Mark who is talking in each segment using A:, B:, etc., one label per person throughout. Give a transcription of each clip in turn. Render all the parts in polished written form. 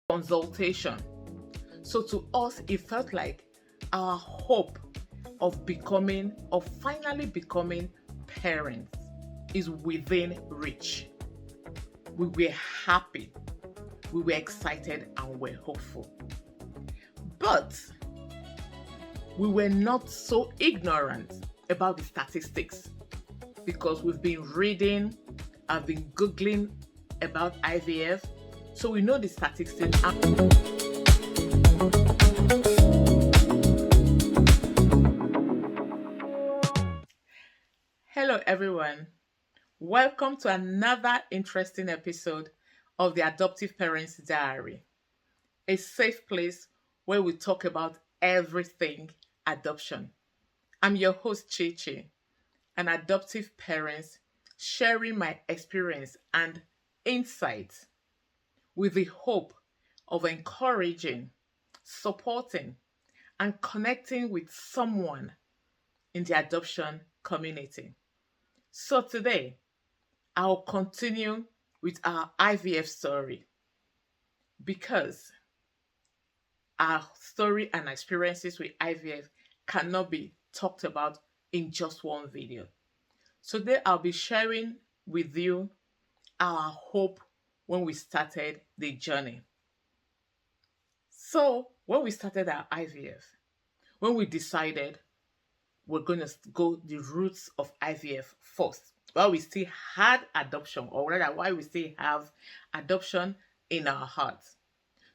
A: consultation. So to us, it felt like our hope of finally becoming parents is within reach. We were happy, we were excited, and we're hopeful. But we were not so ignorant about the statistics because we've been reading, I've been Googling about IVF, so we know the statistics. Hello, everyone. Welcome to another interesting episode of the Adoptive Parents Diary, a safe place where we talk about everything adoption. I'm your host, Chichi, an adoptive parent sharing my experience and insights with the hope of encouraging, supporting, and connecting with someone in the adoption community. So today, I'll continue with our IVF story because our story and experiences with IVF cannot be talked about in just one video. So today I'll be sharing with you our hope when we started the journey. So when we started our IVF, when we decided we're going to go the roots of IVF first, while we still had adoption, or rather why we still have adoption in our hearts.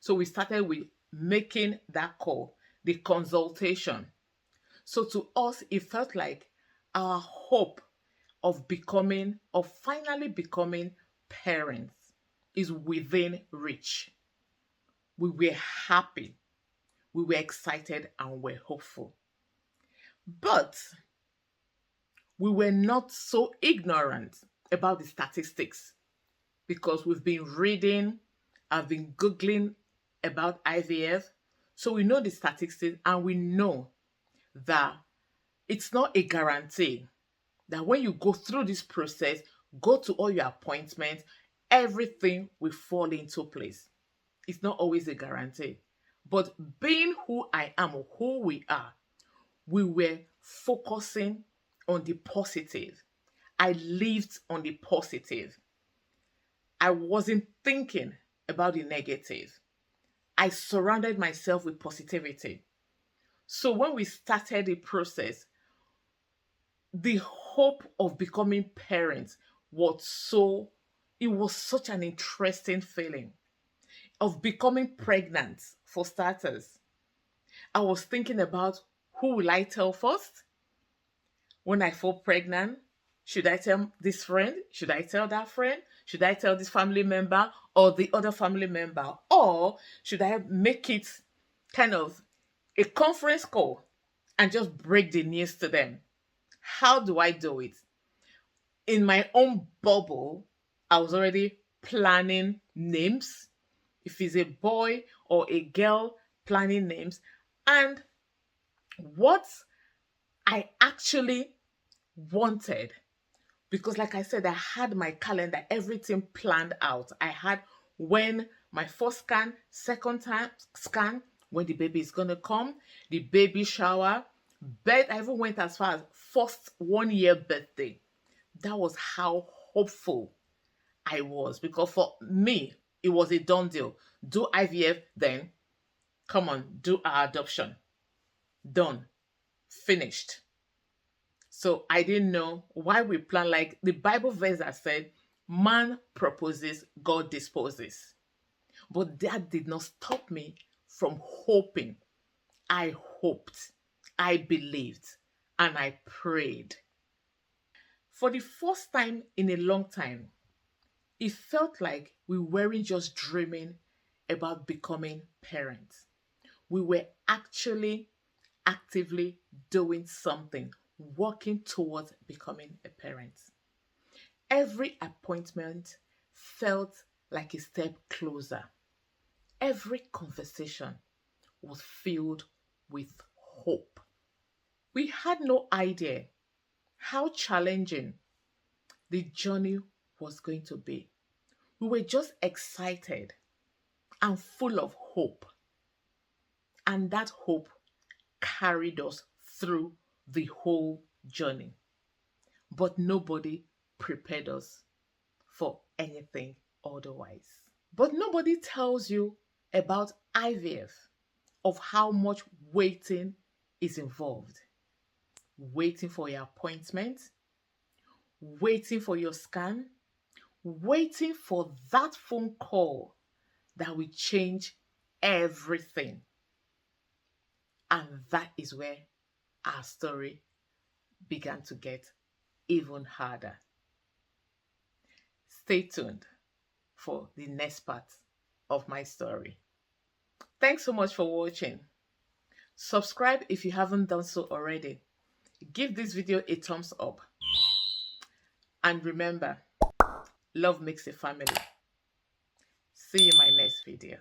A: So we started with making that call, the consultation. So to us, it felt like our hope of finally becoming parents is within reach. We were happy, we were excited, and we're hopeful. But we were not so ignorant about the statistics because we've been reading, I've been Googling about IVF. So we know the statistics and we know that it's not a guarantee that when you go through this process, go to all your appointments, everything will fall into place. It's not always a guarantee. But being who I am or who we are, we were focusing on the positive. I lived on the positive. I wasn't thinking about the negative. I surrounded myself with positivity. So when we started the process, the hope of becoming parents it was such an interesting feeling of becoming pregnant for starters. I was thinking about who will I tell first when I fall pregnant. Should I tell this friend? Should I tell that friend? Should I tell this family member or the other family member? Or should I make it kind of a conference call and just break the news to them? How do I do it? In my own bubble, I was already planning names. If it's a boy or a girl, planning names. And what I actually wanted, because like I said, I had my calendar, everything planned out. I had when my first scan, second time scan, when the baby is gonna come, the baby shower, bed. I even went as far as first 1 year birthday. That was how hopeful I was, because for me, it was a done deal. Do IVF, then come on, do our adoption. Done. Finished. So I didn't know why we plan, like the Bible verse that said, man proposes, God disposes. But that did not stop me from hoping. I hoped, I believed, and I prayed. For the first time in a long time, it felt like we weren't just dreaming about becoming parents. We were actually actively doing something, working towards becoming a parent. Every appointment felt like a step closer. Every conversation was filled with hope. We had no idea how challenging the journey was going to be. We were just excited and full of hope. And that hope carried us through the whole journey. But nobody prepared us for anything otherwise. But nobody tells you about IVF, of how much waiting is involved. Waiting for your appointment, waiting for your scan, waiting for that phone call that will change everything. And that is where our story began to get even harder. Stay tuned for the next part of my story. Thanks so much for watching. Subscribe if you haven't done so already. Give this video a thumbs up. And remember, love makes a family. See you in my next video.